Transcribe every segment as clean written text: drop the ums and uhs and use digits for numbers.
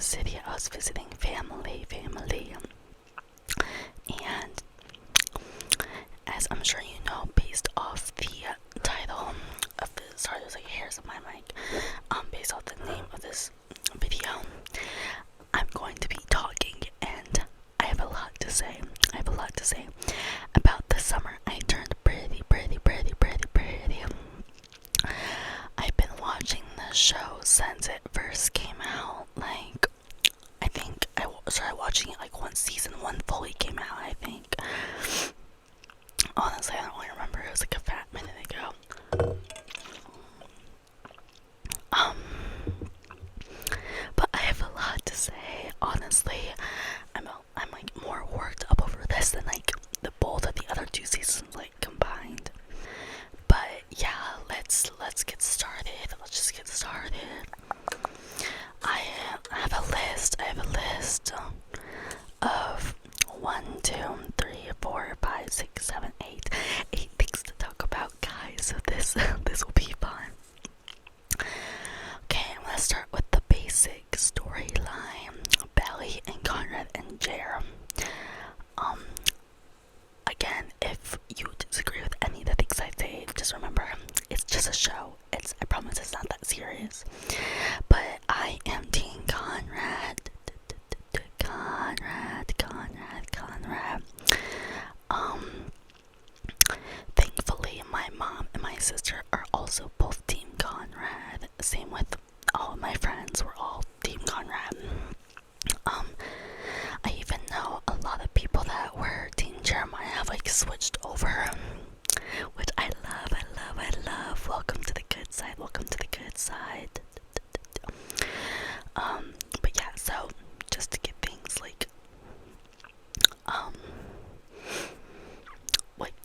city. I was visiting family, and as I'm sure you know, based off the title of this, sorry, there's like hairs on my mic. Based off the name of this video, I'm going to be talking, and I have a lot to say. About the summer I turned pretty. I've been watching the show since it first came out. Like, I think I started watching it like once season 1 fully came out, I think. Honestly, I don't really remember. It was like a fat minute ago. But I have a lot to say. Honestly, I'm like more worked up over this than like the both of the other 2 seasons like combined. But yeah, let's get started. Let's just get started. I have a list of 1, 2, 3, 4, 5, 6, 7, 8 things to talk about, guys. So this will be fun. Okay, I'm gonna start with the basic storyline. Belly and Conrad and Jer. Again, if you disagree with any of the things I say, just remember, it's just a show. I promise it's not that serious. But I am Team Conrad. Conrad. Thankfully, my mom and my sister are also both Team Conrad. Same with all of my friends. We're all Team Conrad. I even know a lot of people that were Team Jeremiah have like switched over, which I love. Welcome to the good side. But yeah, so just to get things like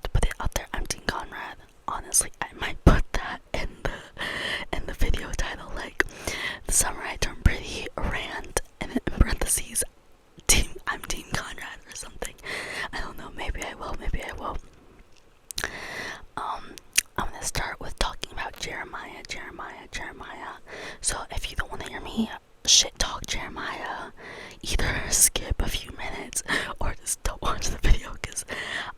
to put it out there, I'm Team Conrad. Honestly, I might put that in the video title, like the summer I turned pretty rant, and in parentheses, I'm Team Conrad or something. I don't know, maybe I will. I'm gonna start with talking about Jeremiah. So if you don't want to hear me shit talk Jeremiah, either skip a few minutes or just don't watch the video, because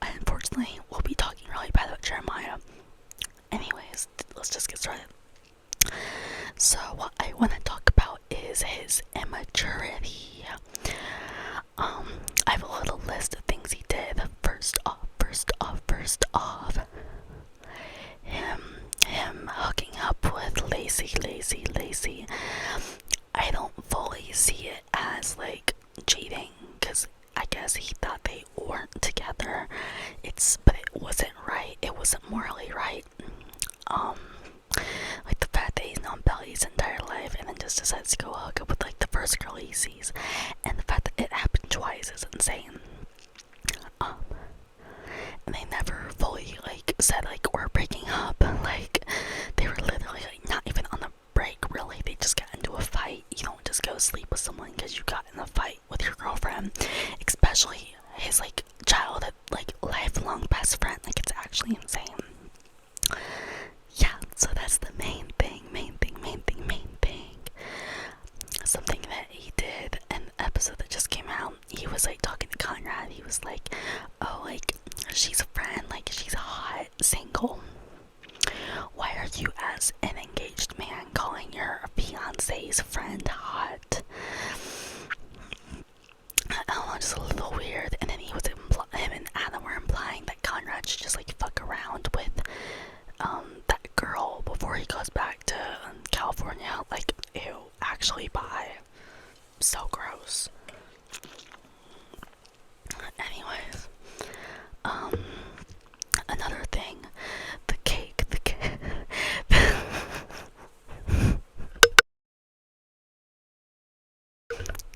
I unfortunately will be talking really bad about Jeremiah. Anyways, let's just get started. So what I want to talk about is his immaturity. I have a little list of things he did. First off, him hooking up with Lacey. I don't fully see it as like cheating, because I guess he thought they weren't together. But it wasn't right. It wasn't morally right. Like the fact that he's known Belly his entire life and then just decides to go hook up with like the first girl he sees, and the fact that it happened twice is insane. And they never fully like said like we're breaking up. Like they were literally like not even on the break, really. They just got into a fight. You don't just go sleep with someone because you got in a fight with your girlfriend, especially his like childhood, like lifelong best friend. Like it's actually insane. Yeah, so that's the main thing. Something that he did in the episode that just came out, he was like talking to Conrad. He was like, oh, like she's a friend, like she's hot, single. Why are you as an engaged man calling your fiance's friend hot? I don't know, just a little weird. And then him and Adam were implying that Conrad should just like fuck around with that girl before he goes back to California. Like, ew, actually bye. So gross. Anyways, another thing, the cake.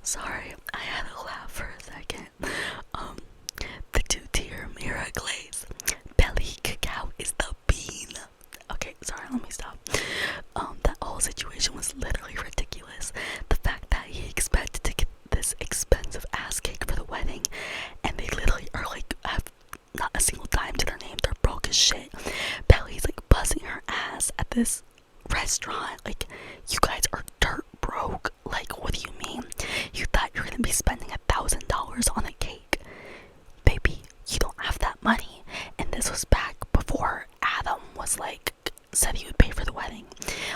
Sorry, I had to laugh for a second. The 2-tier mirror glaze. Belly cacao is the bean. Okay, sorry, let me stop. That whole situation was literally ridiculous. The fact that he expected to get this expensive ass cake for the wedding, and they literally are like have not a single dime to their name. They're broke as shit. Belly's like buzzing her ass at this restaurant. Like, you guys are dirt broke. Like, what do you mean? You thought you were gonna be spending $1,000 on a cake. Baby, you don't have that money. And this was back before Adam was like, said he would pay for the wedding.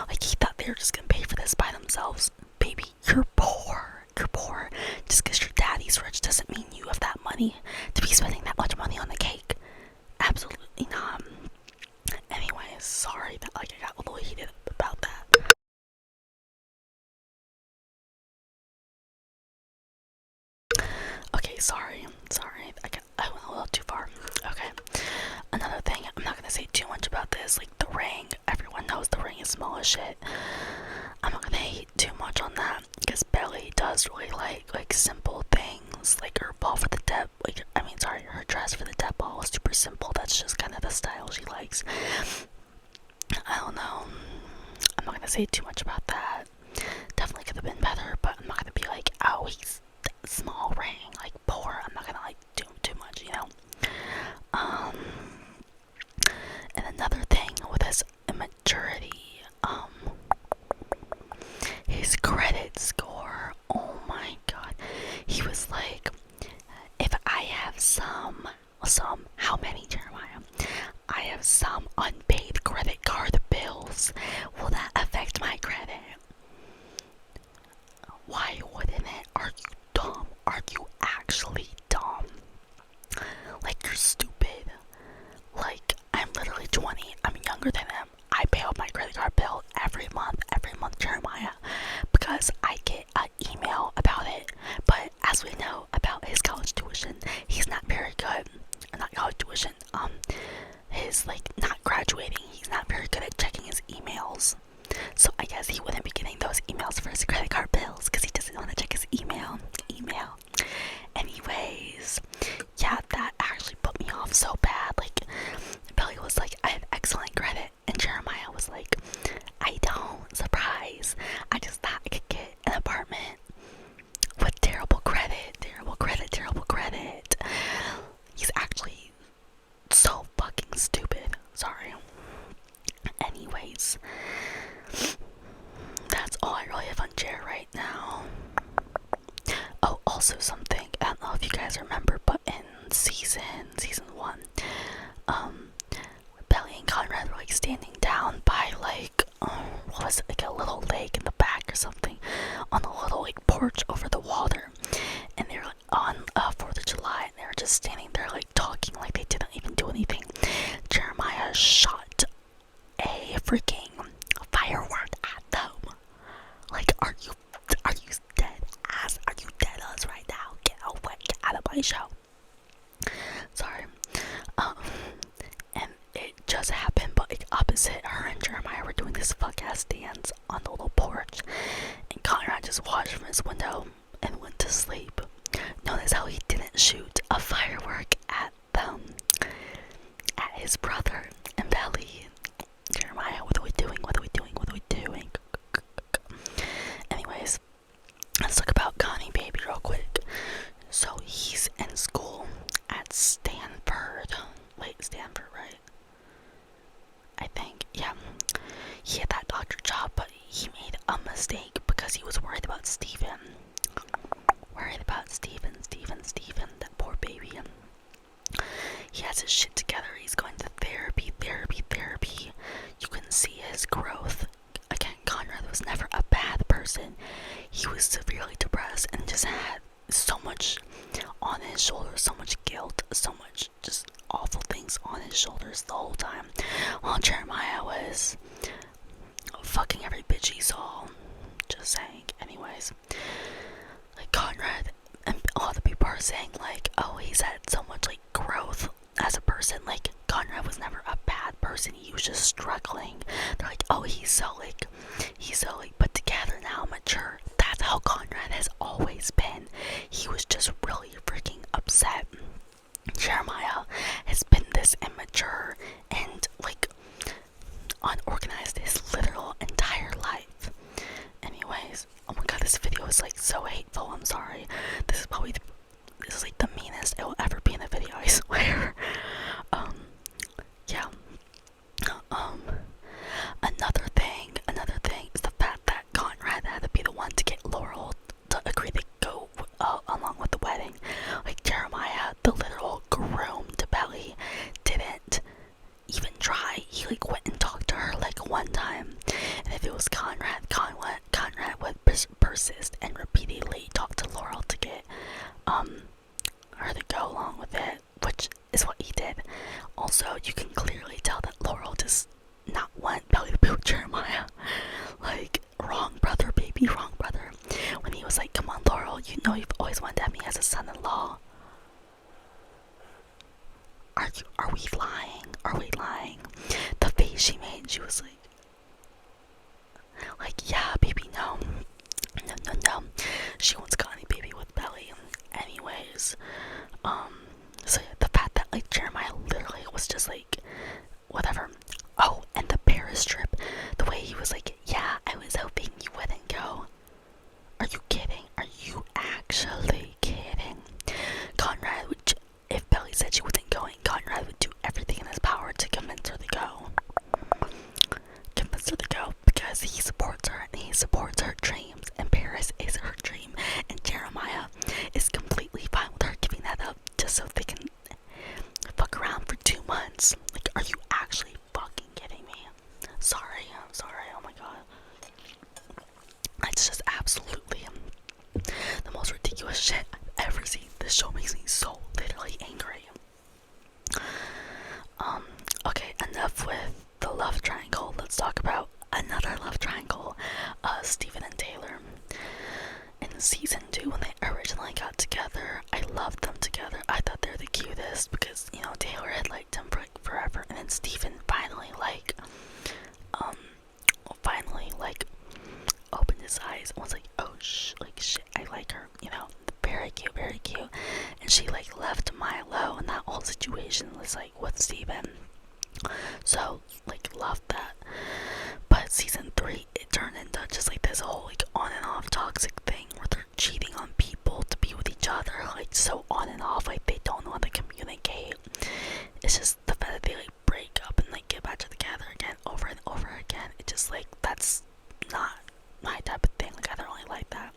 Like, he thought they were just gonna pay for this by themselves. Baby, you're poor. You're poor. Just because your daddy's rich doesn't mean you have that money to be spending that much money on the cake. Absolutely not. Anyways, sorry that like I got a little heated about that. Okay, sorry. I went a little too far. Okay. Another thing, I'm not gonna say too much about this. Like the ring, everyone knows the ring is small as shit. I'm not gonna hate too much on that because Belly does really like simple things. Like her ball for the dead, her dress for the dead ball is super simple. That's just kind of the style she likes. I don't know. I'm not gonna say too much about that. Definitely could have been better, but I'm not gonna be like, oh, he's small ring, like poor. I'm not gonna like do too much, you know. And another thing with his immaturity, his credit score. Oh my god, he was like, if I have some, how many, Jeremiah? I have some unpaid credit card bills. Will that affect my credit? Why wouldn't it? Are you dumb? Are you actually dumb? Like, you're stupid. Like, I'm literally 20. I'm younger than him. I pay off my credit card bill every month, Jeremiah, because I get an email about it. But as we know about his college tuition, he's not very good. Not college tuition, his like not graduating. He's not very good at checking his emails. So I guess he wouldn't be getting those emails for his credit card bills because he doesn't want to check his email. Anyways, yeah, that actually put me off so bad. Like, Belly was like, I have excellent credit, and Jeremiah was like, I don't. Surprise. I just thought I could get an apartment with terrible credit. He's actually so fucking stupid. Sorry. Anyways, that's all I really have on Jer right now. Oh, also something, I don't know if you guys remember, but in season 1, Belly and Conrad were like standing down by like, what was it, like a little lake in the back or something, on a little like porch over the water, and they were like on 4th of July, and they were just standing there like talking like they didn't even do anything. Jeremiah shot a freaking firework at them. Like, are you dead ass? Are you dead ass right now? Get out of my show. Sorry. And it just happened, but like opposite, her and Jeremiah were doing this fuck ass dance on the little porch, and Conrad just watched from his window and went to sleep. Notice how he didn't shoot a firework at them, at his brother and Belly. Jeremiah, what are we doing? Anyways, let's talk about Connie Baby real quick. So he's in school at Stanford. Wait, Stanford, right? I think, yeah. He had that doctor job, but he made a mistake because he was worried about Steven. Steven, that poor baby. He has his shit together. He's going to therapy. You can see his growth. Again, Conrad was never a bad person. He was severely depressed and just had so much on his shoulders, so much guilt, so much just awful things on his shoulders the whole time. While Jeremiah was fucking every bitch he saw. Just saying. Anyways, like Conrad, and a lot of people are saying like, oh, he's had so much like growth as a person. Like, Conrad was never a bad person. He was just struggling. They're like, oh, he's so put together now, mature. That's how Conrad has always been. He was just really freaking upset. Jeremiah has been this immature and like unorganized his literal entire life. Anyways, oh my god, this video is like so hateful. I'm sorry. This is like the meanest it will ever be in a video, I swear. Yeah. Another thing is the fact that Conrad had to be the one to get Laurel to agree to go she made. She was like, yeah, baby, no. No, no, no. She wants got any baby with belly. Anyways, so yeah, the fact that like Jeremiah literally was just like, whatever. Oh, and the Paris trip, the way he was like, yeah, I was hoping you wouldn't go. Are you kidding? Are you actually kidding? Conrad would, if Belly said she wasn't going, Conrad would do everything in his power to convince her to go. Convince her to go because he supports her and he supports her dreams, and Paris is her dream, and Jeremiah is completely fine with her giving that up just so they can fuck around for 2 months. Like, are you actually fucking kidding me? Sorry, I'm sorry, oh my god. It's just absolutely the most ridiculous shit I've ever seen. This show makes me so literally angry. Okay, enough with the love triangle. Let's talk about another love triangle. Steven and Taylor. In season 2, when they originally got together, I loved them together. I thought they were the cutest because, you know, Taylor had liked him for like forever, and then Steven finally opened his eyes and was like, oh shit, I like her, you know, very cute, very cute. And she like left Milo, and that whole situation was like with Steven. So like loved that. But season 3, it turned into just like this whole like on and off toxic thing where they're cheating on people to be with each other, like so on and off, like they don't know how to communicate. It's just the fact that they like break up and like get back together again over and over again. It just like, that's not my type of thing. Like I don't really like that.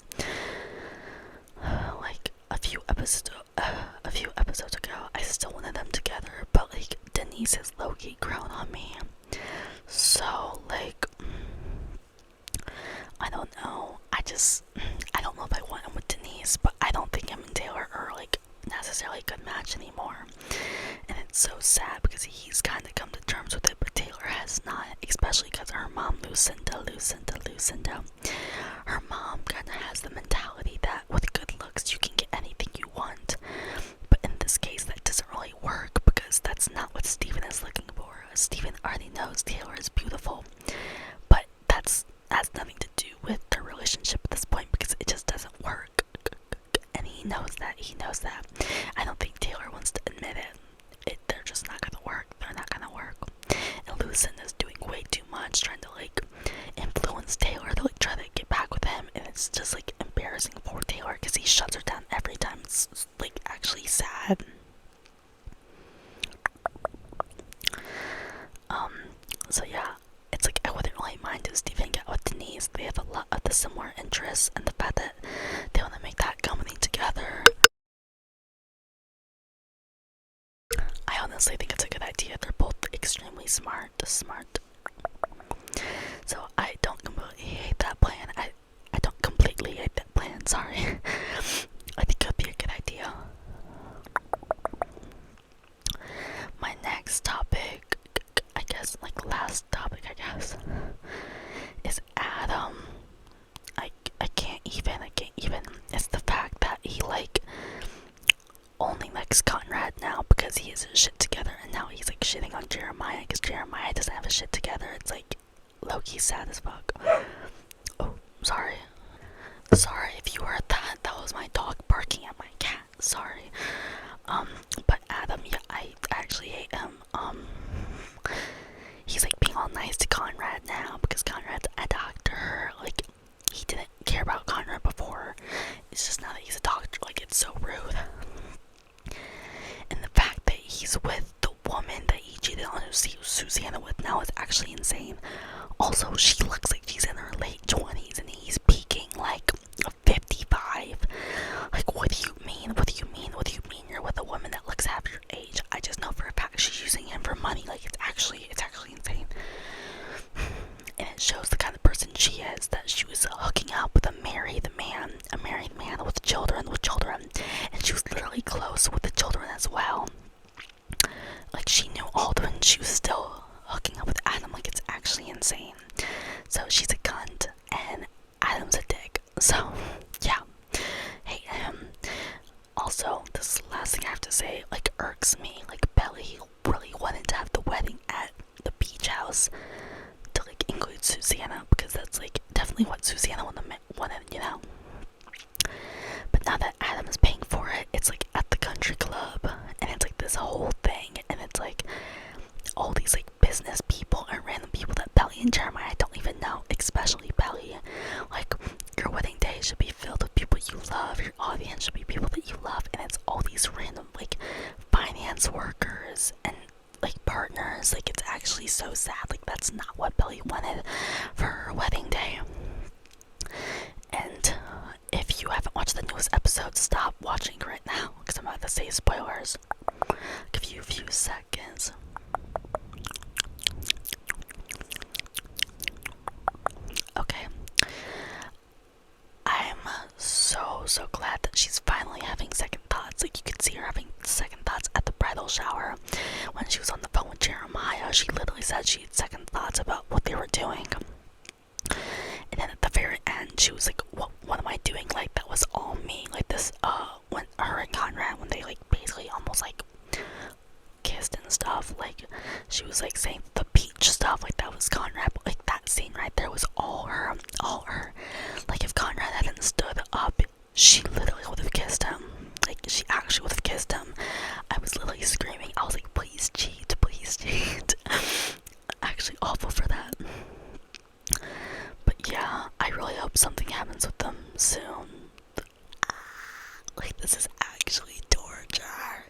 Like a few episodes ago, I still wanted them together, but like Denise has low-key grown on me. So like, I don't know. I don't know if I want him with Denise, but I don't think him and Taylor are like necessarily a good match anymore. And it's so sad because he's kind of come to terms with it, but Taylor has not, especially because her mom, Lucinda, her mom kind of has the mentality that with good looks you can get anything you want. But in this case, that doesn't really work because that's not what Steven is looking for. Steven already knows Taylor is beautiful, but that has nothing to do with their relationship at this point because it just doesn't work. And he knows that. I don't think Taylor wants to admit it. They're just not gonna work. They're not gonna work. And Lucinda's doing way too much, trying to like influence Taylor to like try to get back with him, and it's just like embarrassing for Taylor because he shuts her down every time. It's like actually sad. So yeah, it's like I wouldn't really mind if Steven got with Denise. They have a lot of the similar interests, and the fact that they want to make that company together, I honestly think it's a good idea. They're both extremely smart. So I don't completely hate that plan. I don't completely hate that plan, sorry. I think it would be a good idea. My next topic, I guess, like last topic, is Adam. I can't even. It's the fact that he like only likes Conrad now because he has his shit together, and now he's like shitting on Jeremiah because Jeremiah doesn't have his shit together. It's like low-key sad as fuck. Oh, sorry if you heard that. That was my dog barking at my cat. Sorry. But Adam, yeah, I actually hate him. He's like being all nice to Conrad now because Conrad's a doctor. Like, he didn't care about Conrad before. It's just now that he's a doctor, like, it's so rude. And the fact that he's with the woman that he cheated on Susanna with now is actually insane. Also, she looks like she's in her late 20s and he's peaking like 55. Like, what do you mean? You're with a woman that looks half your age? I just know for a fact she's using him for money. Like, it's actually insane. And it shows the kind of person she is, that she was hooking up with a married man with children, and she was literally close with the children as well. Like, she knew all of them and she was still hooking up with Adam. Like, it's actually insane. So she's a cunt and Adam's a dick. So yeah, hate him. Also, this last thing I have to say, like, irks me. Like, Belly really wanted to have the wedding at the beach house else to like include Susanna, because that's like definitely what Susanna wanted, you know. But now that Adam is paying for it, it's like at the country club, and it's like this whole thing, and it's like all these like business people and random people that Belly and Jeremiah don't even know, especially Belly. Like, your wedding day should be filled with people you love, your audience should be people that you love, and it's all these random like finance workers and like partners. Like, it's actually so sad. Like, that's not what Belly wanted for her wedding day. And if you haven't watched the newest episode, stop watching right now, because I'm about to say spoilers. I'll give you a few seconds. Okay. I'm so glad that she's finally having second thoughts. Like, you could see her having second thoughts at the bridal shower. When she was on the phone with Jeremiah, she literally said she had second thoughts about what they were doing. And then at the very end, she was like, what am I doing? Like, that was all me. Like, this, when her and Conrad, when they, like, basically almost, like, kissed and stuff, like, she was, like, saying the peach stuff, like, that was Conrad, but, like, that scene right there was all her. Like, if Conrad hadn't stood up, she literally would have kissed him. Like, she actually would have kissed him. I was literally screaming. I was like, please cheat, please cheat. Actually awful for that. But yeah, I really hope something happens with them soon. Like, this is actually torture.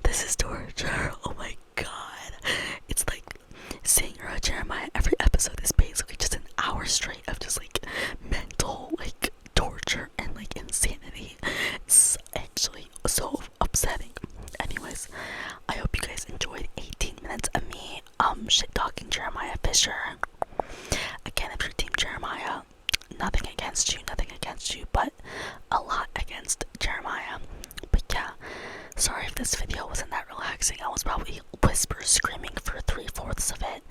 This is torture. Oh my god. It's like seeing her and Jeremiah every episode is basically just an hour straight of just like mental like torture and like insanity. It's actually so upsetting. Anyways, I hope you guys enjoyed 18 minutes of me shit talking Jeremiah Fisher. Again, if you're team Jeremiah, nothing against you, but a lot against Jeremiah. But yeah, sorry if this video wasn't that relaxing. I was probably whisper screaming for 3/4 of it.